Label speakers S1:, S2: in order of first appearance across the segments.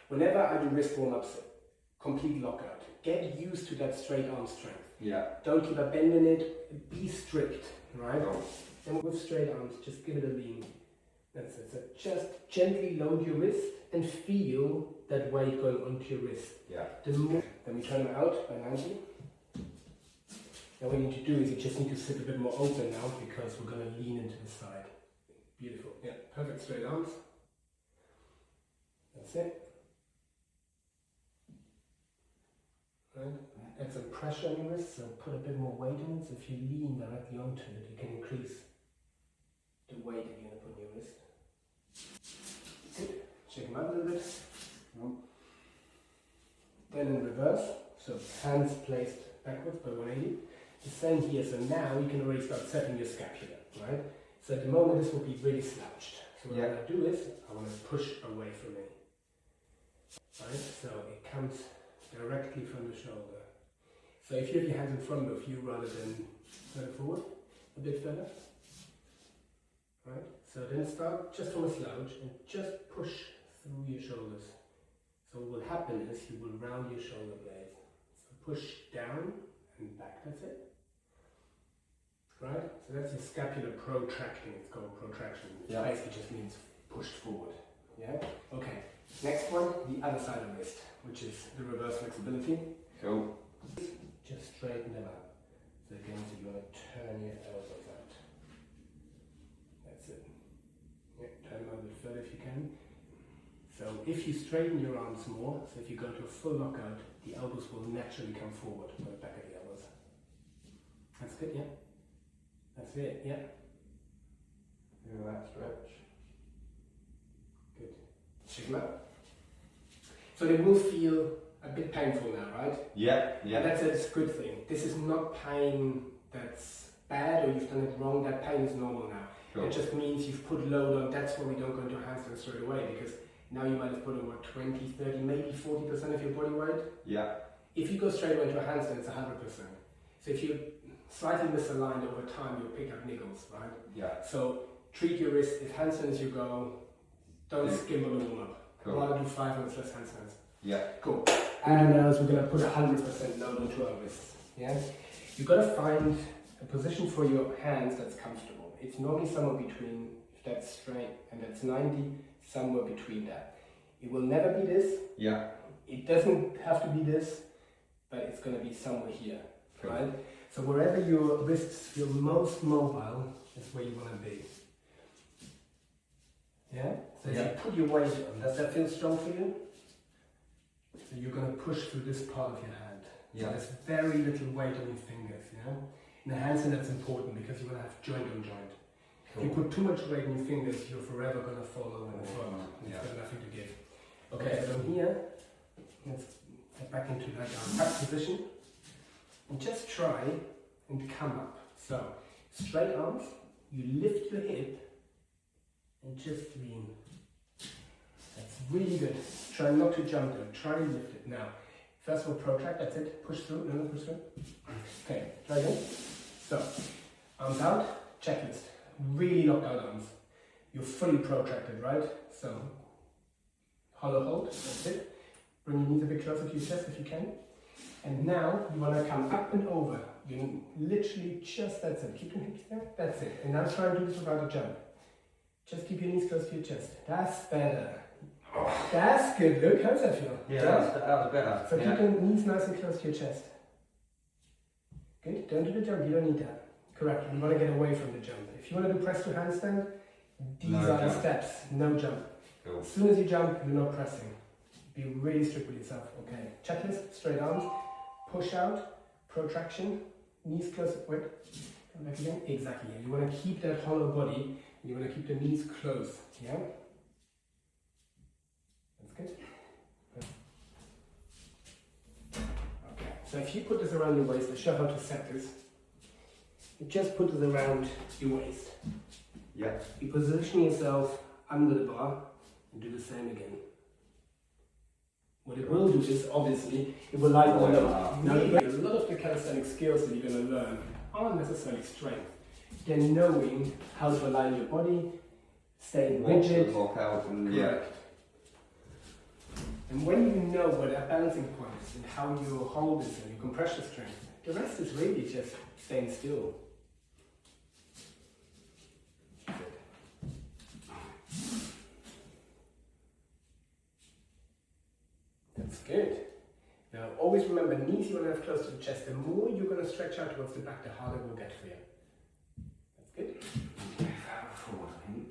S1: Whenever I do wrist warm-ups, complete lockout. Get used to that straight arm strength.
S2: Yeah.
S1: Don't keep bending it. Be strict, right? Oh. And with straight arms, just give it a lean. That's it. So just gently load your wrist and feel that weight going onto your wrist.
S2: Yeah.
S1: Then we turn them out by 90. Now what you need to do is you just need to sit a bit more open now because we're going to lean into the side. Beautiful. Yeah, perfect straight arms. That's it. Right. Add some pressure on your wrist, so put a bit more weight on it. So if you lean directly onto it, you can increase the weight that you're going to put on your wrist. Good. Check them out a little bit. Then in reverse, so hands placed backwards by 180. The same here, so now you can already start setting your scapula, right? So at the moment this will be really slouched. So what I'm going to do is, I want to push away from me. Right? So it comes directly from the shoulder. So if you have your hands in front of you rather than further forward, a bit further. Right? So then start just from a slouch and just push through your shoulders. So what will happen is you will round your shoulder blades. So push down and back, that's it. Right? So that's your scapular protracting, it's called protraction. Which basically just means pushed forward. Yeah? Okay. Next one, the other side of the wrist, which is the reverse flexibility.
S2: Cool.
S1: Just straighten them out. So again, so you want to turn your elbows out. That's it. Yeah, turn them out a bit further if you can. So if you straighten your arms more, so if you go to a full lockout, the elbows will naturally come forward by the back of the elbows. That's good, yeah? That's it, yeah?
S2: Feel that stretch.
S1: Good. Check them out. So they will feel a bit painful now, right?
S2: Yeah, yeah.
S1: That's a good thing. This is not pain that's bad or you've done it wrong. That pain is normal now.
S2: Cool.
S1: It just means you've put load on. That's why we don't go into handstands straight away, because now you might have put on what, 20, 30, maybe 40% of your body weight.
S2: Yeah.
S1: If you go straight away into a handstand, it's 100%. So if you slightly misaligned over time, you'll pick up niggles, right?
S2: Yeah.
S1: So treat your wrist. If handstands you go, don't skimp on the warm up.
S2: Cool.
S1: Rather do 5 minutes less handstands.
S2: Yeah.
S1: Cool. And now we're going to put 100% load onto our wrists. Yeah. You've got to find a position for your hands that's comfortable. It's normally somewhere between, if that's straight and that's 90, somewhere between that. It will never be this.
S2: Yeah.
S1: It doesn't have to be this, but it's going to be somewhere here. Cool. Right? So wherever your wrists feel most mobile is where you want to be. Yeah? So if you put your weight on, does that feel strong for you? So you're going to push through this part of your hand.
S2: Yeah.
S1: So there's very little weight on your fingers, you know? In the handstand that's important because you're going to have joint on joint. Cool. If you put too much weight on your fingers, you're forever going to fall over in the front. It's got nothing to give. Okay, so here, let's get back into that back position. And just try and come up. So, straight arms, you lift your hip and just lean. That's really good. Try not to jump though, try and lift it. Now, first of all, protract, that's it. Push through, no, push through. Okay, try again. So, arms out, checklist. Really lock out arms. You're fully protracted, right? So, hollow hold, that's it. Bring your knees a bit closer to your chest if you can. And now you want to come up and over. You literally just, that's it. Keep your hips there, that's it. And now try and do this without a jump. Just keep your knees close to your chest. That's better. That's good. Look, how does that feel?
S2: Yeah, that was better.
S1: So keep your knees nice and close to your chest. Good. Don't do the jump. You don't need that. Correct. You want to get away from the jump. If you want to do press to handstand, these are the steps. No jump.
S2: Cool.
S1: As soon as you jump, you're not pressing. Be really strict with yourself. Okay. Checklist. Straight arms. Push out. Protraction. Knees close. Wait. Come back again. Exactly. You want to keep that hollow body. You want to keep the knees close. Yeah. That's good. Okay. So if you put this around your waist, I'll show how to set this. You just put this around your waist.
S2: Yeah. You
S1: position yourself under the bar and do the same again. What it will do is, obviously, it will lie all over. Now, a lot of the calisthenic skills that you're going to learn aren't necessarily strength. They're knowing how to align your body, staying rigid.
S2: Correct.
S1: And when you know what a balancing point is and how your hold is and your compression strength, the rest is really just staying still. That's good. Now always remember, knees you want to have close to the chest. The more you're going to stretch out towards the back, the harder it will get for you. That's good.
S2: Forward, I think.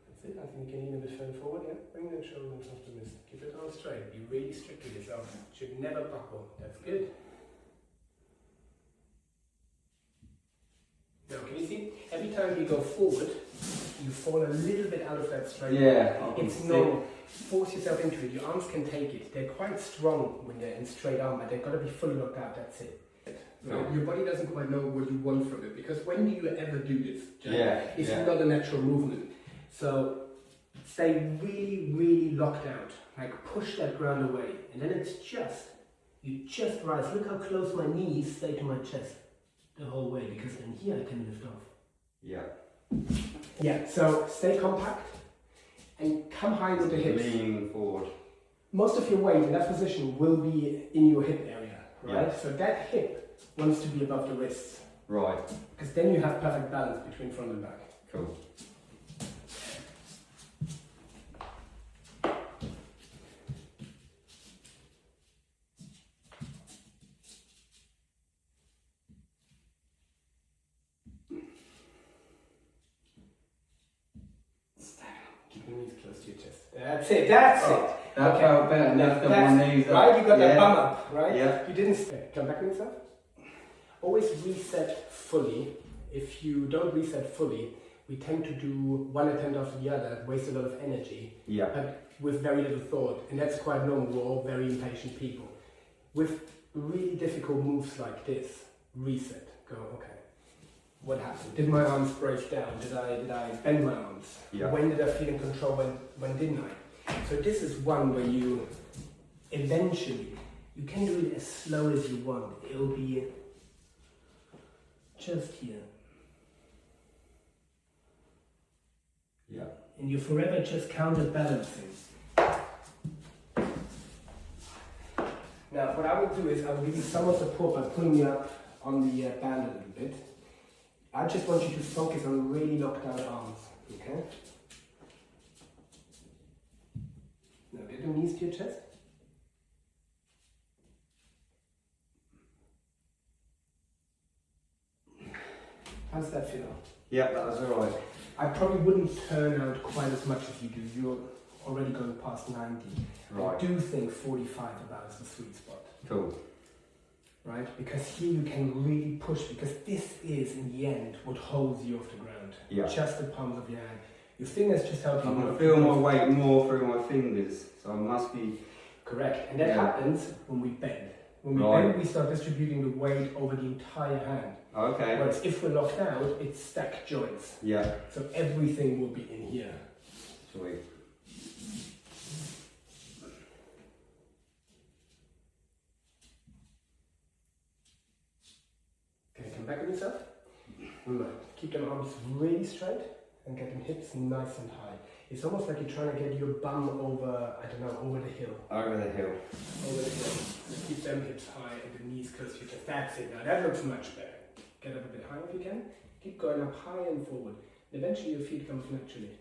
S1: That's it. I think you can lean a bit further forward. Yeah. Bring the shoulder in front of the wrist. Keep it arms straight. Be really strict with yourself. Should never buckle. That's good. Now, can you see? Every time you go forward, you fall a little bit out of that straight.
S2: Yeah.
S1: It's normal. Force yourself into it. Your arms can take it. They're quite strong when they're in straight arm, but they've got to be fully locked out. That's it. Right? Your body doesn't quite know what you want from it, because when do you ever do this? It's not a natural movement. So stay really, really locked out. Like push that ground away, and then it's just, you just rise. Look how close my knees stay to my chest the whole way, because then here I can lift off.
S2: Yeah.
S1: Yeah, so stay compact and come high with the hips.
S2: Leaning forward.
S1: Most of your weight in that position will be in your hip area, right?
S2: Yeah.
S1: So that hip wants to be above the wrists.
S2: Right.
S1: Because then you have perfect balance between front and back.
S2: Cool.
S1: Keep your knees close to your chest. That's it, that's it.
S2: That felt better. Lift up my knees up.
S1: Right, you got that bum up, right?
S2: Yeah.
S1: You didn't come back on yourself. Always reset fully. If you don't reset fully, we tend to do one attempt after the other, waste a lot of energy,
S2: Yeah.
S1: but with very little thought, and that's quite normal. We're all very impatient people. With really difficult moves like this, reset. Go, okay. What happened? Did my arms break down? Did I bend my arms?
S2: Yeah.
S1: When did I feel in control? When didn't I? So this is one where you eventually, you can do it as slow as you want. It'll be just here.
S2: Yeah.
S1: And you're forever just counterbalancing. Now what I will do is I will give you some more support by pulling you up on the band a little bit. I just want you to focus on really locked out arms, okay? Now get your knees to your chest. How does that feel?
S2: Yeah, that was alright.
S1: I probably wouldn't turn out quite as much as you do. You're already going past 90.
S2: Right.
S1: I do think 45 about is the sweet spot.
S2: Cool.
S1: Right? Because here you can really push, because this is, in the end, what holds you off the ground.
S2: Yeah.
S1: Just the palms of your hand. Your fingers just help you.
S2: I'm going to feel my weight more through my fingers, so I must be...
S1: Correct. And that happens when we bend. When we bend, we start distributing the weight over the entire hand.
S2: Okay.
S1: Whereas if we're locked out, it's stacked joints.
S2: Yeah.
S1: So everything will be in here.
S2: Sweet.
S1: Okay, come back on yourself. Right. Keep them arms really straight and get them hips nice and high. It's almost like you're trying to get your bum over, I don't know, over the hill.
S2: Over the hill.
S1: Over the hill. So keep them hips high and the knees close to your chest. That's it. Now that looks much better. Get up a bit higher if you can. Keep going up high and forward. And eventually your feet comes naturally.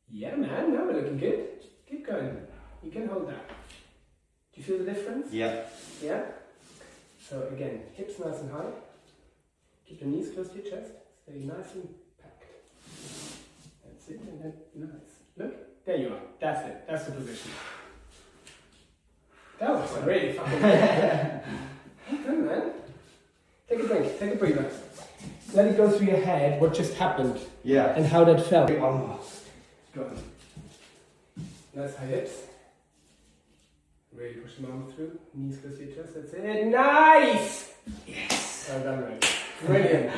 S1: Yeah, man. Now we're looking good. Keep going. You can hold that. Do you feel the difference?
S2: Yeah.
S1: Yeah? So again, hips nice and high. Keep the knees close to your chest. Stay nice and packed. That's it, and then nice. Look, there you are. That's it. That's the position. That was really fucking good. Well done, man. Take a drink. Take a breather. Let it go through your head what just happened.
S2: Yeah.
S1: And how that felt.
S2: One more.
S1: Go on. Nice high hips. Really push the arm through. Knees close to your chest. That's it. Nice! Yes! Well done, mate. Brilliant.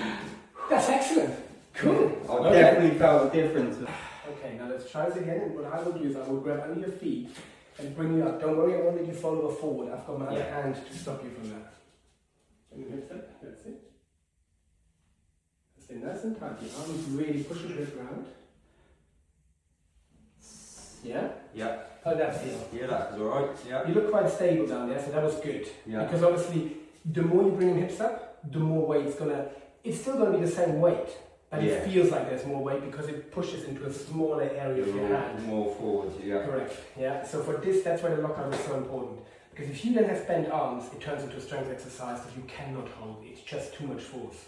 S1: That's excellent. Cool.
S2: I definitely felt the difference.
S1: Okay, now let's try this again. And what I will do is I will grab under your feet and bring you up. Don't worry, I won't let you fall over forward. I've got my other hand to stop you from that. Bring your hips up. That's it. Stay nice and tight. Your arms really pushing to the ground. Yeah?
S2: Yeah.
S1: How did that feel?
S2: Yeah, that was alright. Yeah.
S1: You look quite stable down there, so that was good.
S2: Yeah.
S1: Because obviously, the more you bring your hips up, the more weight it's still going to be the same weight, but it feels like there's more weight because it pushes into a smaller area of your hand.
S2: More forwards, yeah.
S1: Correct, yeah. So for this, that's why the lockout is so important. Because if you then have bent arms, it turns into a strength exercise that you cannot hold. It's just too much force.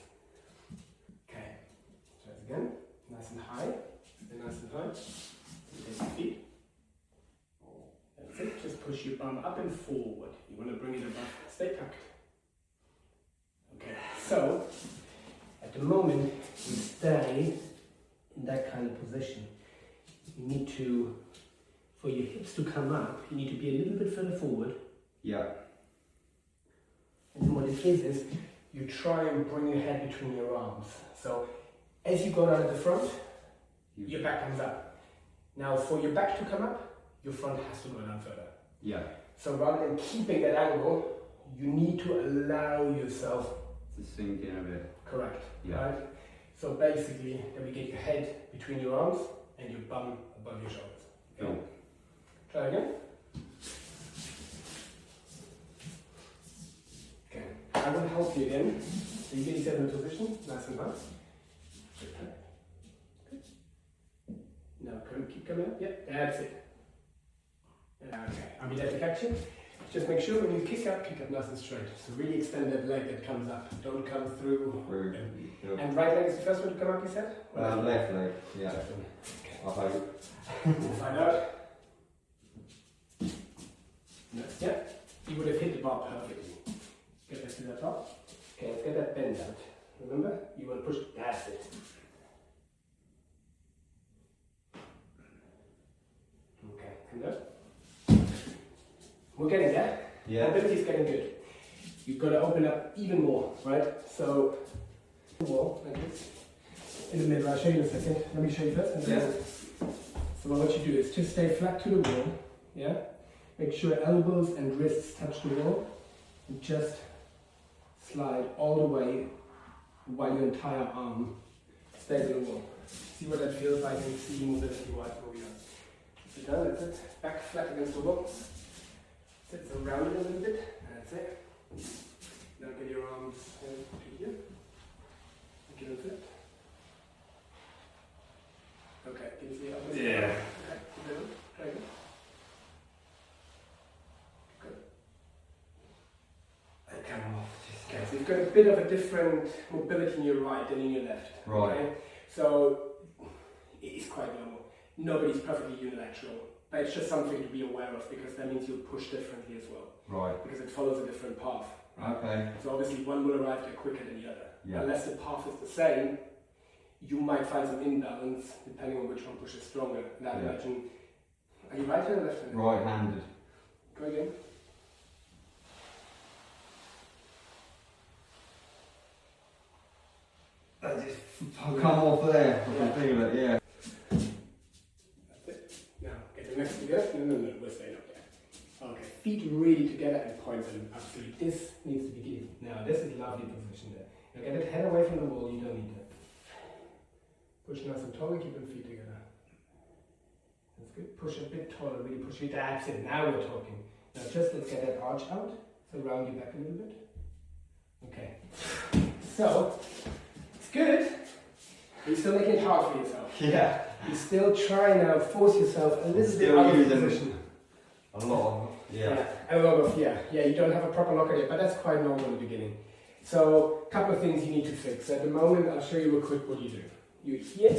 S1: Okay, try it again. Nice and high. Stay nice and high. Take your feet. That's it. Just push your bum up and forward. You want to bring it above. Stay tucked. Okay, so at the moment you stay in that kind of position. You need to, for your hips to come up, you need to be a little bit further forward.
S2: Yeah.
S1: And then what it is you try and bring your head between your arms. So as you go down at the front, your back comes up. Now for your back to come up, your front has to go down further.
S2: Yeah.
S1: So rather than keeping that angle, you need to allow yourself
S2: to sink in a bit.
S1: Correct.
S2: Yeah.
S1: Right? So basically, then we get your head between your arms and your bum above your shoulders. Okay?
S2: Cool.
S1: Try again. Okay. I will help you again. So you get yourself in a position, nice and high. Good. Now keep coming up. Yep, that's it. Okay. I'll be there to catch you. Just make sure when you kick up nice and straight. So really extend that leg that comes up. Don't come through. And right leg is the first one to come up, you said?
S2: Left leg, yeah.
S1: Okay.
S2: I hope.
S1: We'll find out. Yeah, you would have hit the bar perfectly. Get back to that top. Okay, let's get that bend out. Remember? You want to push. That's it. Okay, come down. We're getting there.
S2: Yeah.
S1: Mobility is getting good. You've got to open up even more, right? So, wall like this. In the middle, I'll show you in a second. Let me show you first.
S2: Yeah.
S1: So what you do is just stay flat to the wall. Yeah. Make sure elbows and wrists touch the wall, and just slide all the way while your entire arm stays on the wall. See what that feels like and see mobility-wise where we are. Sit down, that's it. Back flat against the wall. Sit so round it a little bit. That's it. Now get your arms to here. Get into it. Okay, can you see how this is?
S2: Yeah.
S1: Okay, keep it on. Try again. Good. And come off. Okay, so you've got a bit of a different mobility in your right than in your left.
S2: Right.
S1: Okay? So it's quite normal. Nobody's perfectly unilateral. But it's just something to be aware of because that means you'll push differently as well.
S2: Right.
S1: Because it follows a different path.
S2: Okay.
S1: So obviously one will arrive there quicker than the other.
S2: Yeah.
S1: Unless the path is the same, you might find some imbalance depending on which one pushes stronger. And I imagine, are you right-handed or left-handed?
S2: Right-handed.
S1: Go again.
S2: I just come off there. I can feel it, yeah.
S1: That's it. Now, get your next together. No, we're staying up there. Okay, feet really together and point them absolutely. This needs to be key. Now, this is a lovely position there. Now, get that head away from the wall. You don't need that. Push nice and tall and keep them feet together. That's good. Push a bit taller, really push it. That's it. Now we're talking. Now, just let's get that arch out. So, round your back a little bit. Okay. So, it's good. You're still making it hard for yourself.
S2: Yeah.
S1: You still try now, force yourself a little bit
S2: Still
S1: out of
S2: using
S1: position.
S2: a lot of, yeah.
S1: A lot of, yeah, you don't have a proper locker yet, but that's quite normal in the beginning. So, a couple of things you need to fix. At the moment, I'll show you real quick what you do. You're here.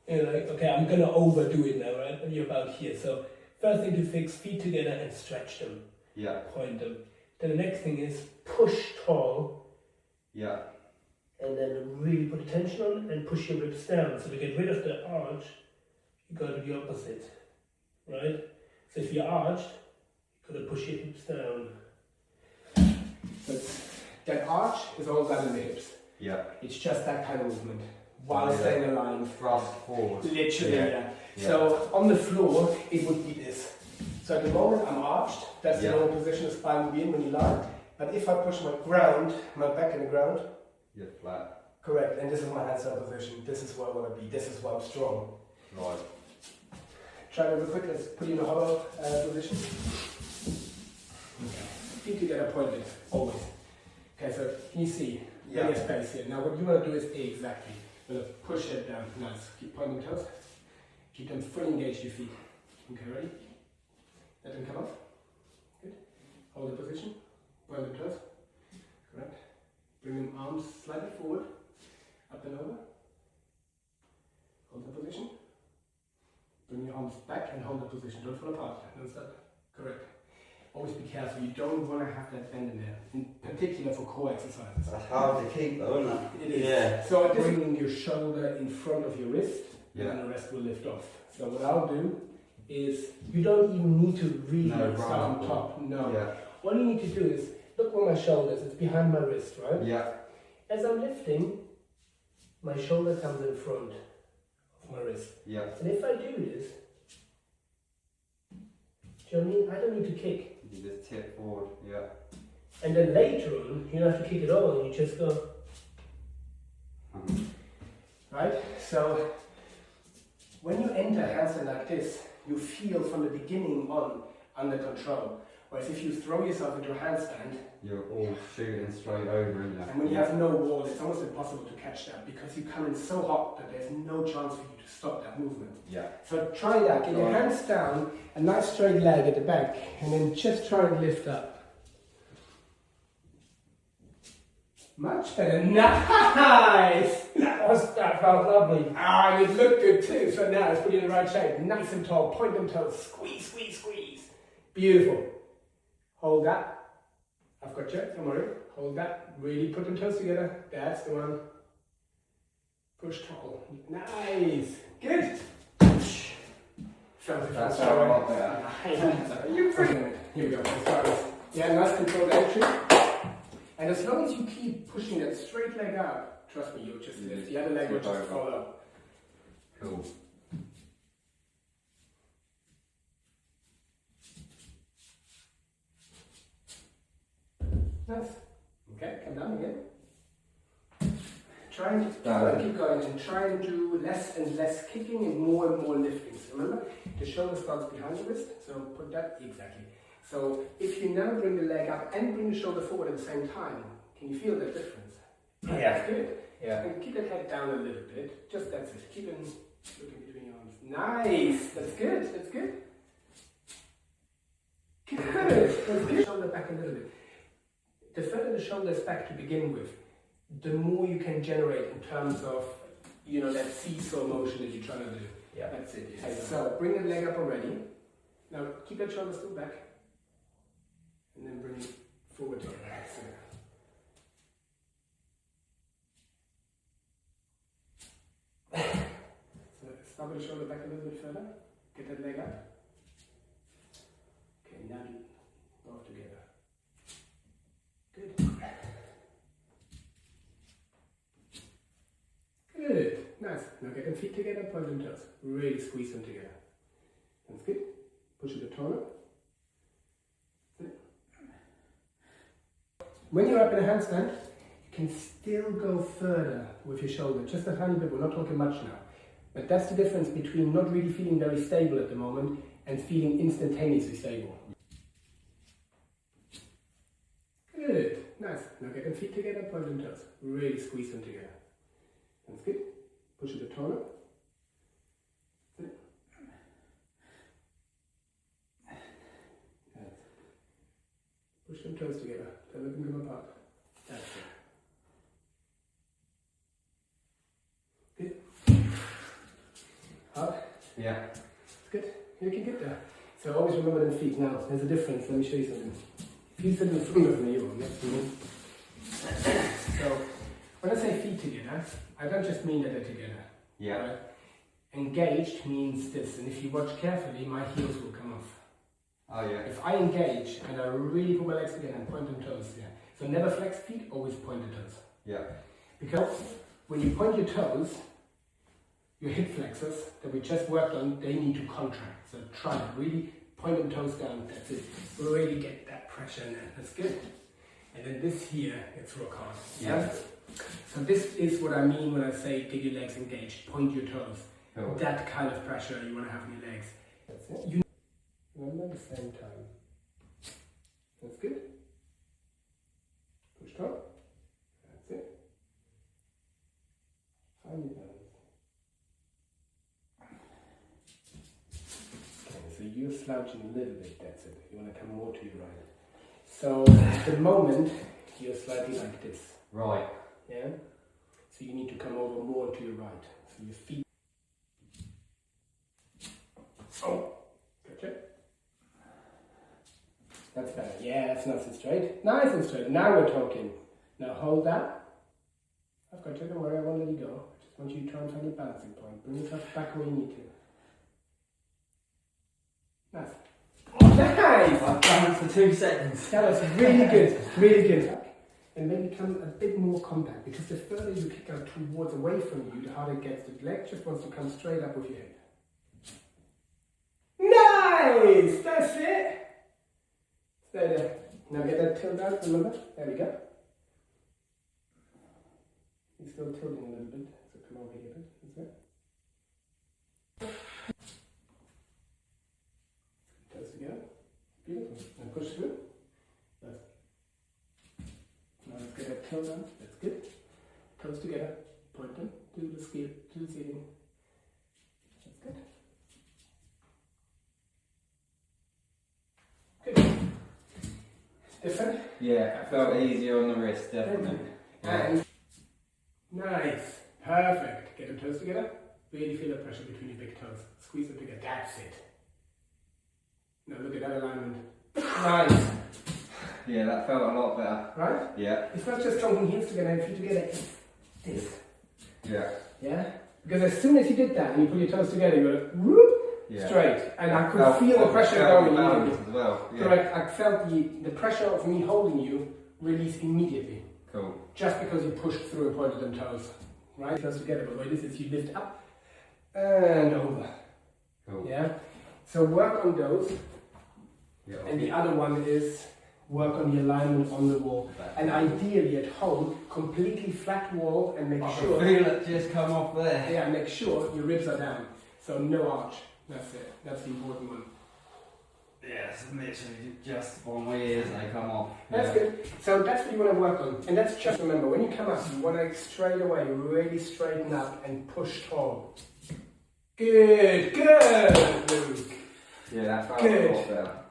S1: Okay, I'm gonna overdo it now, right? You're about here. So, first thing to fix, feet together and stretch them.
S2: Yeah.
S1: Point them. Then the next thing is push tall.
S2: Yeah.
S1: And then really put tension on and push your ribs down. So to get rid of the arch, you go to the opposite, right? So if you're arched, you gotta push your hips down. But that arch is all done in the hips.
S2: Yeah.
S1: It's just that kind of movement while staying aligned.
S2: Thrust forward.
S1: Literally, yeah. So on the floor, it would be this. So at the moment I'm arched. That's the normal position the spine would be in when you lie. But if I push my back in the ground,
S2: you're flat.
S1: Correct, and this is my handstand position. This is where I want to be. This is where I'm strong.
S2: Right.
S1: Try it real quick. Let's put you in a hollow position. Okay. Feet together, pointed, always. Okay, so can you see?
S2: Yeah.
S1: Plenty of space here. Now what you want to do is exactly. We're going to push it down. Nice. Keep pointing toes. Keep them fully engaged, your feet. Okay, ready? Let them come off. Good. Hold the position. Point the toes. Correct. Bring them arms slightly forward. Up and over. Hold the position. Bring your arms back and hold the position. Don't fall apart. Don't stop. Correct. Always be careful. You don't want to have that bend in there. In particular for core exercises.
S2: That's hard to keep though, isn't it?
S1: It is.
S2: Yeah.
S1: So bringing your shoulder in front of your wrist,
S2: Yeah.
S1: and the rest will lift off. So what I'll do is, you don't even need to really start on top. No.
S2: Yeah.
S1: All you need to do is, look where my shoulder is. It's behind my wrist, right?
S2: Yeah.
S1: As I'm lifting, my shoulder comes in front of my wrist.
S2: Yeah.
S1: And if I do this, do you know what I mean? I don't need to kick.
S2: You just tip forward. Yeah.
S1: And then later on, you don't have to kick at all, and you just go. Right? So, when you enter handstand like this, you feel from the beginning on under control. Whereas if you throw yourself into a handstand,
S2: you're all shooting straight over, isn't it?
S1: and when you have no wall, it's almost impossible to catch that because you come in so hot that there's no chance for you to stop that movement.
S2: Yeah.
S1: So try that. Get your hands down, a nice straight leg at the back, and then just try and lift up. Much better. Nice! That felt lovely. Ah, and it looked good too. So now let's put you in the right shape. Nice and tall. Point them toes. Squeeze, squeeze, squeeze. Beautiful. Hold that. I've got you. Don't worry. Hold that. Really put them toes together. That's the one. Push tall. Nice. Good.
S2: That's how I want that.
S1: You're brilliant. Here we go. Let's start with. Yeah, nice controlled entry. And as long as you keep pushing that straight leg up, trust me, you'll just lift. The other leg will just follow.
S2: Cool.
S1: Nice. Okay, come down again. Try and keep going and try and do less and less kicking and more lifting. So remember, the shoulder starts behind the wrist, so put that exactly. So if you now bring the leg up and bring the shoulder forward at the same time, can you feel that difference?
S2: Yeah.
S1: That's good.
S2: Yeah.
S1: And keep that head down a little bit. Just that's it. Keep it looking between your arms. Nice. That's good. That's good. Good. That's good. Shoulder back a little bit. The further the shoulder is back to begin with, the more you can generate in terms of, you know, that seesaw motion that you're trying to do.
S2: Yeah.
S1: That's it. Okay, so bring the leg up already. Now keep that shoulder still back. And then bring it forward to your back. So start with the shoulder back a little bit further. Get that leg up. Okay, now go off together. Good. Good. Nice. Now get them feet together, point them toes. Really squeeze them together. That's good. Push it to taller. When you're up in a handstand, you can still go further with your shoulder, just a tiny bit. We're not talking much now. But that's the difference between not really feeling very stable at the moment and feeling instantaneously stable. Good. Nice. Now get them feet together, point them toes. Really squeeze them together. That's good. Push it to taller. Push them toes together. Don't let them come apart. That's it. Good. Hard?
S2: Yeah.
S1: Good. You can get there. So always remember the feet. Now, there's a difference. Let me show you something. Feet sit in front of me or next to me. So, when I say feet together, I don't just mean that they're together.
S2: Yeah.
S1: Right? Engaged means this, and if you watch carefully, my heels will come off.
S2: Oh yeah.
S1: If I engage and I really put my legs together and point them toes, yeah. So never flex feet, always point the toes.
S2: Yeah.
S1: Because when you point your toes, your hip flexors that we just worked on, they need to contract. So try it. Really point them toes down. That's it. Really get that pressure in there. That's good. And then this here, it's rock hard.
S2: Yeah.
S1: So this is what I mean when I say get your legs engaged, point your toes.
S2: Cool.
S1: That kind of pressure you want to have on your legs. That's it. You remember the same time. That's good. Push top. That's it. Find your balance. Okay, so you're slouching a little bit, that's it. You want to come more to your right. So at the moment, you're slightly like this.
S2: Right.
S1: Yeah? So you need to come over more to your right. So your feet. Oh, gotcha. That's better. Yeah, that's nice and straight. Nice and straight. Now we're talking. Now hold that. I've got you. Don't worry, I won't let you go. I just want you to try and find your balancing point. Bring yourself back where you need to. Nice. Nice!
S2: I've done it for 2 seconds.
S1: That was really good. Really good. And then become a bit more compact, because the further you kick out towards away from you, the harder it gets. The leg just wants to come straight up with your hip. Nice! That's it! Stay there. Now get that tilt out, remember? There we go. You're still tilting a little bit, so come over here a bit. That's it. Toes together. Beautiful. Now push through. That's Now let's get that tilt down. That's good. Toes together. Point them to the scale, to the ceiling. That's good. Good. Different?
S2: Yeah, I felt easier on the wrist, definitely.
S1: And nice. Perfect. Get the toes together. Really feel the pressure between your big toes. Squeeze them together. That's it. Now look at that alignment. Nice.
S2: Yeah, that felt a lot better.
S1: Right?
S2: Yeah.
S1: It's not just trunking heels together and feet together, it's this.
S2: Yeah.
S1: Yeah? Because as soon as you did that and you put your toes together, you go whoop,
S2: Yeah.
S1: straight. And I could feel the pressure going
S2: balance
S1: immediately.
S2: as well. Yeah.
S1: Correct. I felt the pressure of me holding you release immediately.
S2: Cool.
S1: Just because you pushed through and pointed them toes. Right? Toes together. But the way this is, you lift up and over.
S2: Cool.
S1: Yeah? So work on those.
S2: Yeah.
S1: And the other one is work on the alignment on the wall. And ideally at home, completely flat wall and make sure.
S2: I feel it just come off there.
S1: Yeah, make sure your ribs are down. So no arch. That's it. That's the important one.
S2: Yeah, it's literally just on my ears and they come off.
S1: That's good. So that's what you want to work on. And that's just remember, when you come up, you want to straight away really straighten up and push tall. Good, good, Luke.
S2: Yeah, that felt
S1: Good.
S2: a lot better.